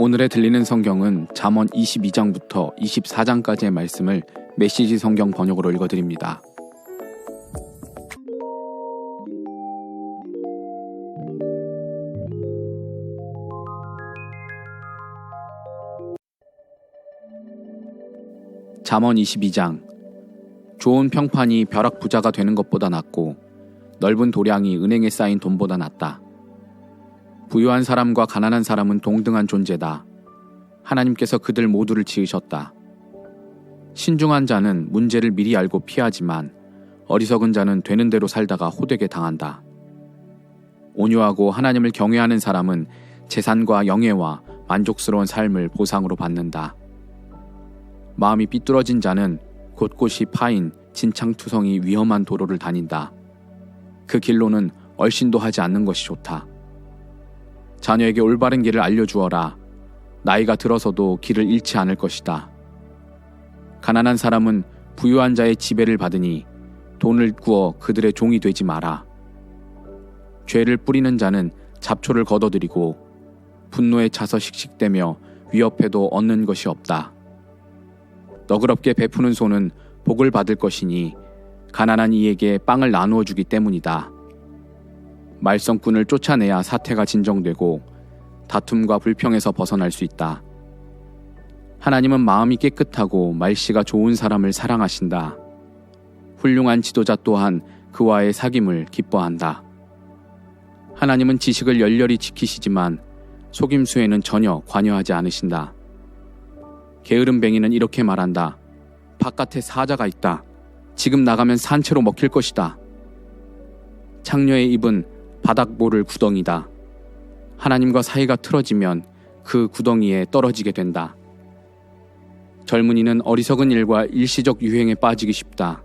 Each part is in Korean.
오늘에 들리는 성경은 잠언 22장부터 24장까지의 말씀을 메시지 성경 번역으로 읽어드립니다. 잠언 22장. 좋은 평판이 벼락 부자가 되는 것보다 낫고 넓은 도량이 은행에 쌓인 돈보다 낫다. 부유한 사람과 가난한 사람은 동등한 존재다. 하나님께서 그들 모두를 지으셨다. 신중한 자는 문제를 미리 알고 피하지만 어리석은 자는 되는 대로 살다가 호되게 당한다. 온유하고 하나님을 경외하는 사람은 재산과 영예와 만족스러운 삶을 보상으로 받는다. 마음이 삐뚤어진 자는 곳곳이 파인 진창투성이 위험한 도로를 다닌다. 그 길로는 얼씬도 하지 않는 것이 좋다. 자녀에게 올바른 길을 알려주어라. 나이가 들어서도 길을 잃지 않을 것이다. 가난한 사람은 부유한 자의 지배를 받으니 돈을 구어 그들의 종이 되지 마라. 죄를 뿌리는 자는 잡초를 걷어들이고 분노에 차서 씩씩대며 위협해도 얻는 것이 없다. 너그럽게 베푸는 손은 복을 받을 것이니 가난한 이에게 빵을 나누어 주기 때문이다. 말썽꾼을 쫓아내야 사태가 진정되고 다툼과 불평에서 벗어날 수 있다. 하나님은 마음이 깨끗하고 말씨가 좋은 사람을 사랑하신다. 훌륭한 지도자 또한 그와의 사귐을 기뻐한다. 하나님은 지식을 열렬히 지키시지만 속임수에는 전혀 관여하지 않으신다. 게으름뱅이는 이렇게 말한다. 바깥에 사자가 있다. 지금 나가면 산채로 먹힐 것이다. 창녀의 입은 바닥모를 구덩이다. 하나님과 사이가 틀어지면 그 구덩이에 떨어지게 된다. 젊은이는 어리석은 일과 일시적 유행에 빠지기 쉽다.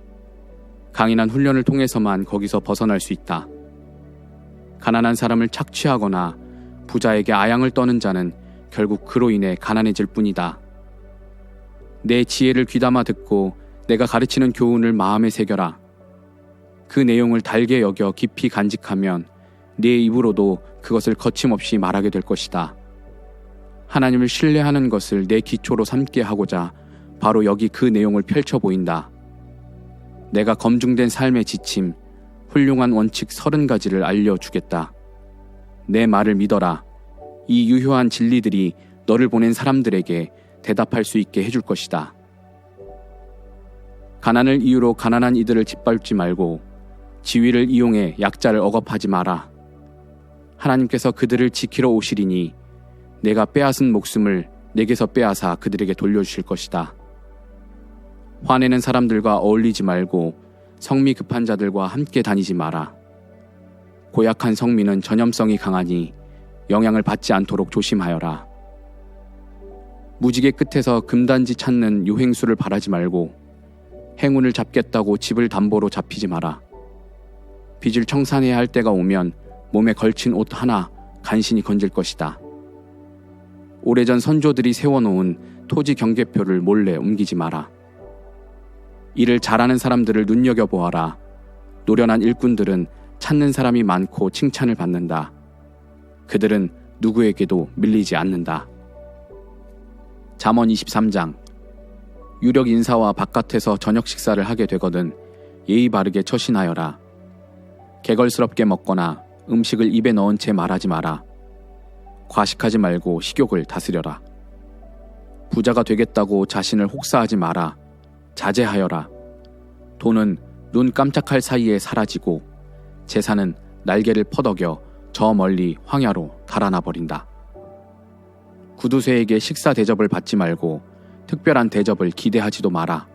강인한 훈련을 통해서만 거기서 벗어날 수 있다. 가난한 사람을 착취하거나 부자에게 아양을 떠는 자는 결국 그로 인해 가난해질 뿐이다. 내 지혜를 귀담아 듣고 내가 가르치는 교훈을 마음에 새겨라. 그 내용을 달게 여겨 깊이 간직하면 네 입으로도 그것을 거침없이 말하게 될 것이다. 하나님을 신뢰하는 것을 내 기초로 삼게 하고자 바로 여기 그 내용을 펼쳐 보인다. 내가 검증된 삶의 지침, 훌륭한 원칙 30가지를 알려주겠다. 내 말을 믿어라. 이 유효한 진리들이 너를 보낸 사람들에게 대답할 수 있게 해줄 것이다. 가난을 이유로 가난한 이들을 짓밟지 말고 지위를 이용해 약자를 억압하지 마라. 하나님께서 그들을 지키러 오시리니 내가 빼앗은 목숨을 내게서 빼앗아 그들에게 돌려주실 것이다. 화내는 사람들과 어울리지 말고 성미 급한 자들과 함께 다니지 마라. 고약한 성민은 전염성이 강하니 영향을 받지 않도록 조심하여라. 무지개 끝에서 금단지 찾는 유행수를 바라지 말고 행운을 잡겠다고 집을 담보로 잡히지 마라. 빚을 청산해야 할 때가 오면 몸에 걸친 옷 하나 간신히 건질 것이다. 오래전 선조들이 세워놓은 토지 경계표를 몰래 옮기지 마라. 일을 잘하는 사람들을 눈여겨보아라. 노련한 일꾼들은 찾는 사람이 많고 칭찬을 받는다. 그들은 누구에게도 밀리지 않는다. 잠언 23장. 유력 인사와 바깥에서 저녁 식사를 하게 되거든 예의 바르게 처신하여라. 개걸스럽게 먹거나 음식을 입에 넣은 채 말하지 마라. 과식하지 말고 식욕을 다스려라. 부자가 되겠다고 자신을 혹사하지 마라. 자제하여라. 돈은 눈 깜짝할 사이에 사라지고 재산은 날개를 퍼덕여 저 멀리 황야로 달아나 버린다. 구두쇠에게 식사 대접을 받지 말고 특별한 대접을 기대하지도 마라.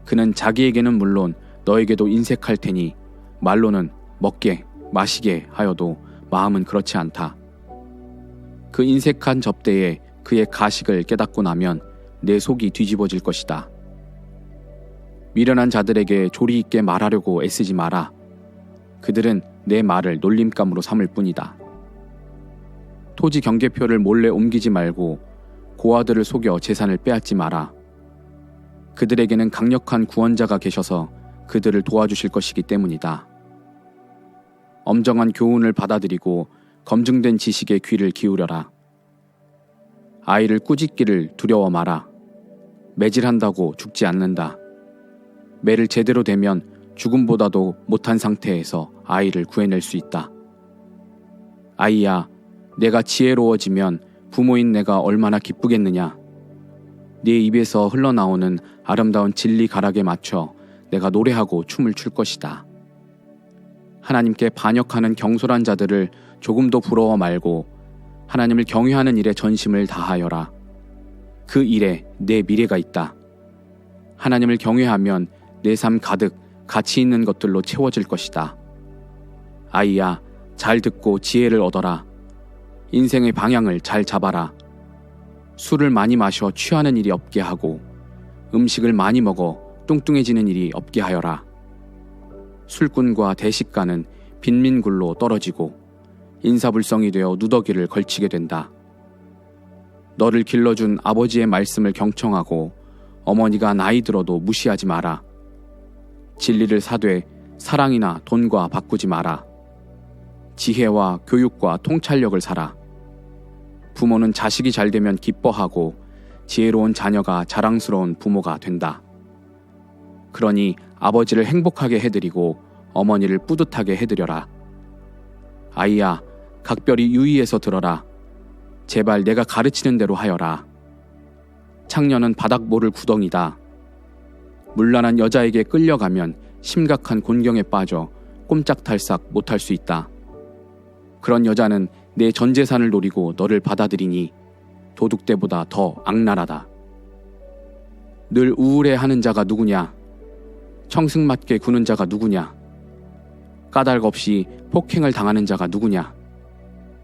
그는 자기에게는 물론 너에게도 인색할 테니 말로는 먹게 마시게 하여도 마음은 그렇지 않다. 그 인색한 접대에 그의 가식을 깨닫고 나면 내 속이 뒤집어질 것이다. 미련한 자들에게 조리 있게 말하려고 애쓰지 마라. 그들은 내 말을 놀림감으로 삼을 뿐이다. 토지 경계표를 몰래 옮기지 말고 고아들을 속여 재산을 빼앗지 마라. 그들에게는 강력한 구원자가 계셔서 그들을 도와주실 것이기 때문이다. 엄정한 교훈을 받아들이고 검증된 지식에 귀를 기울여라. 아이를 꾸짖기를 두려워 마라. 매질한다고 죽지 않는다. 매를 제대로 대면 죽음보다도 못한 상태에서 아이를 구해낼 수 있다. 아이야, 내가 지혜로워지면 부모인 내가 얼마나 기쁘겠느냐. 네 입에서 흘러나오는 아름다운 진리 가락에 맞춰 내가 노래하고 춤을 출 것이다. 하나님께 반역하는 경솔한 자들을 조금도 부러워 말고 하나님을 경외하는 일에 전심을 다하여라. 그 일에 내 미래가 있다. 하나님을 경외하면 내 삶 가득 가치 있는 것들로 채워질 것이다. 아이야, 잘 듣고 지혜를 얻어라. 인생의 방향을 잘 잡아라. 술을 많이 마셔 취하는 일이 없게 하고 음식을 많이 먹어 뚱뚱해지는 일이 없게 하여라. 술꾼과 대식가는 빈민굴로 떨어지고 인사불성이 되어 누더기를 걸치게 된다. 너를 길러준 아버지의 말씀을 경청하고 어머니가 나이 들어도 무시하지 마라. 진리를 사되 사랑이나 돈과 바꾸지 마라. 지혜와 교육과 통찰력을 사라. 부모는 자식이 잘 되면 기뻐하고 지혜로운 자녀가 자랑스러운 부모가 된다. 그러니 아버지를 행복하게 해드리고 어머니를 뿌듯하게 해드려라. 아이야, 각별히 유의해서 들어라. 제발 내가 가르치는 대로 하여라. 창녀는 바닥 모를 구덩이다. 문란한 여자에게 끌려가면 심각한 곤경에 빠져 꼼짝달싹 못할 수 있다. 그런 여자는 내 전 재산을 노리고 너를 받아들이니 도둑대보다 더 악랄하다. 늘 우울해하는 자가 누구냐? 청승맞게 구는 자가 누구냐? 까닭 없이 폭행을 당하는 자가 누구냐?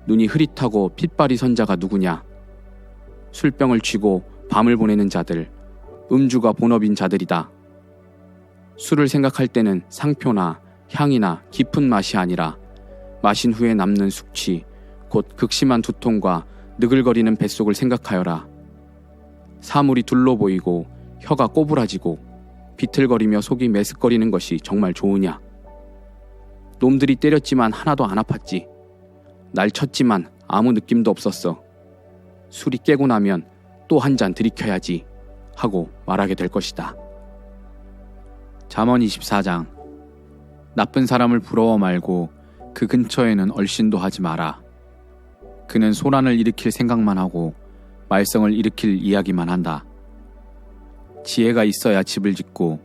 눈이 흐릿하고 핏발이 선 자가 누구냐? 술병을 쥐고 밤을 보내는 자들, 음주가 본업인 자들이다. 술을 생각할 때는 상표나 향이나 깊은 맛이 아니라 마신 후에 남는 숙취, 곧 극심한 두통과 느글거리는 뱃속을 생각하여라. 사물이 둘로 보이고 혀가 꼬부라지고 비틀거리며 속이 메스꺼리는 것이 정말 좋으냐? 놈들이 때렸지만 하나도 안 아팠지. 날 쳤지만 아무 느낌도 없었어. 술이 깨고 나면 또 한 잔 들이켜야지 하고 말하게 될 것이다. 잠언 24장. 나쁜 사람을 부러워 말고 그 근처에는 얼씬도 하지 마라. 그는 소란을 일으킬 생각만 하고 말썽을 일으킬 이야기만 한다. 지혜가 있어야 집을 짓고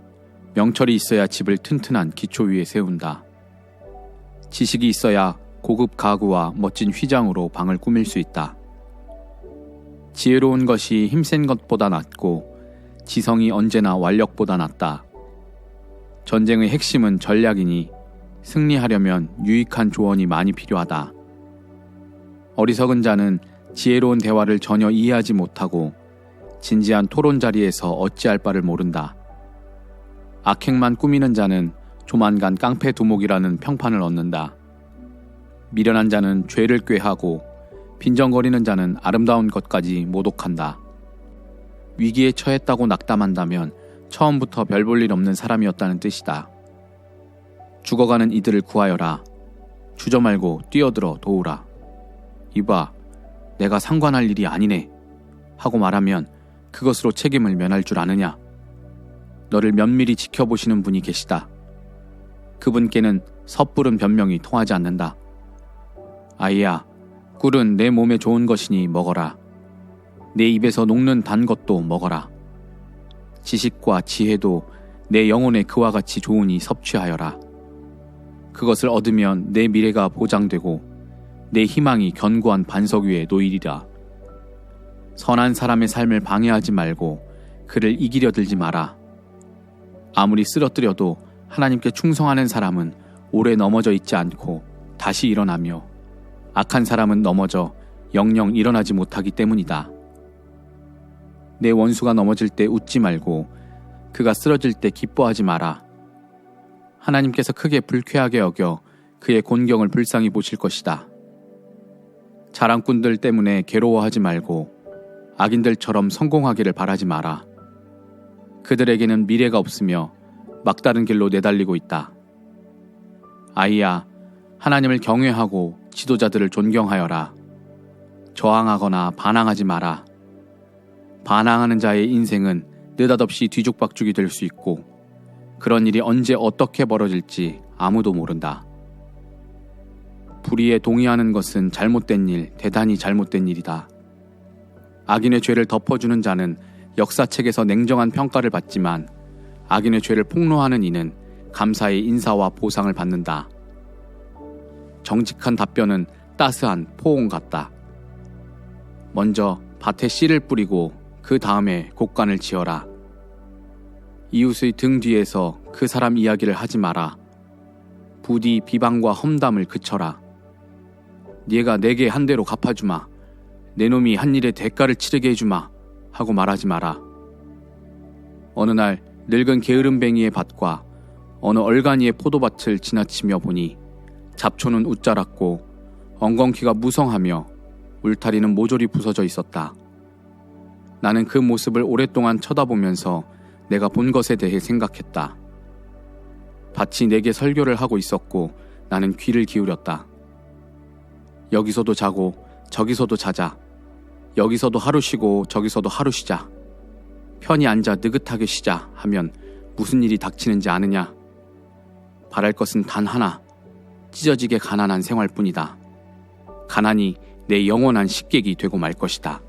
명철이 있어야 집을 튼튼한 기초 위에 세운다. 지식이 있어야 고급 가구와 멋진 휘장으로 방을 꾸밀 수 있다. 지혜로운 것이 힘센 것보다 낫고 지성이 언제나 완력보다 낫다. 전쟁의 핵심은 전략이니 승리하려면 유익한 조언이 많이 필요하다. 어리석은 자는 지혜로운 대화를 전혀 이해하지 못하고 진지한 토론 자리에서 어찌할 바를 모른다. 악행만 꾸미는 자는 조만간 깡패 두목이라는 평판을 얻는다. 미련한 자는 죄를 꾀하고 빈정거리는 자는 아름다운 것까지 모독한다. 위기에 처했다고 낙담한다면 처음부터 별 볼 일 없는 사람이었다는 뜻이다. 죽어가는 이들을 구하여라. 주저 말고 뛰어들어 도우라. 이봐, 내가 상관할 일이 아니네 하고 말하면 그것으로 책임을 면할 줄 아느냐? 너를 면밀히 지켜보시는 분이 계시다. 그분께는 섣부른 변명이 통하지 않는다. 아이야, 꿀은 내 몸에 좋은 것이니 먹어라. 내 입에서 녹는 단 것도 먹어라. 지식과 지혜도 내 영혼에 그와 같이 좋으니 섭취하여라. 그것을 얻으면 내 미래가 보장되고 내 희망이 견고한 반석 위에 놓이리라. 선한 사람의 삶을 방해하지 말고 그를 이기려 들지 마라. 아무리 쓰러뜨려도 하나님께 충성하는 사람은 오래 넘어져 있지 않고 다시 일어나며 악한 사람은 넘어져 영영 일어나지 못하기 때문이다. 내 원수가 넘어질 때 웃지 말고 그가 쓰러질 때 기뻐하지 마라. 하나님께서 크게 불쾌하게 여겨 그의 곤경을 불쌍히 보실 것이다. 자랑꾼들 때문에 괴로워하지 말고 악인들처럼 성공하기를 바라지 마라. 그들에게는 미래가 없으며 막다른 길로 내달리고 있다. 아이야, 하나님을 경외하고 지도자들을 존경하여라. 저항하거나 반항하지 마라. 반항하는 자의 인생은 느닷없이 뒤죽박죽이 될 수 있고 그런 일이 언제 어떻게 벌어질지 아무도 모른다. 불의에 동의하는 것은 잘못된 일, 대단히 잘못된 일이다. 악인의 죄를 덮어주는 자는 역사책에서 냉정한 평가를 받지만 악인의 죄를 폭로하는 이는 감사의 인사와 보상을 받는다. 정직한 답변은 따스한 포옹 같다. 먼저 밭에 씨를 뿌리고 그 다음에 곡간을 지어라. 이웃의 등 뒤에서 그 사람 이야기를 하지 마라. 부디 비방과 험담을 그쳐라. 네가 내게 한 대로 갚아주마. 내 놈이 한 일의 대가를 치르게 해주마 하고 말하지 마라. 어느 날 늙은 게으름뱅이의 밭과 어느 얼간이의 포도밭을 지나치며 보니 잡초는 웃자랐고 엉겅퀴가 무성하며 울타리는 모조리 부서져 있었다. 나는 그 모습을 오랫동안 쳐다보면서 내가 본 것에 대해 생각했다. 밭이 내게 설교를 하고 있었고 나는 귀를 기울였다. 여기서도 자고 저기서도 자자. 여기서도 하루 쉬고 저기서도 하루 쉬자. 편히 앉아 느긋하게 쉬자 하면 무슨 일이 닥치는지 아느냐. 바랄 것은 단 하나. 찢어지게 가난한 생활뿐이다. 가난이 내 영원한 식객이 되고 말 것이다.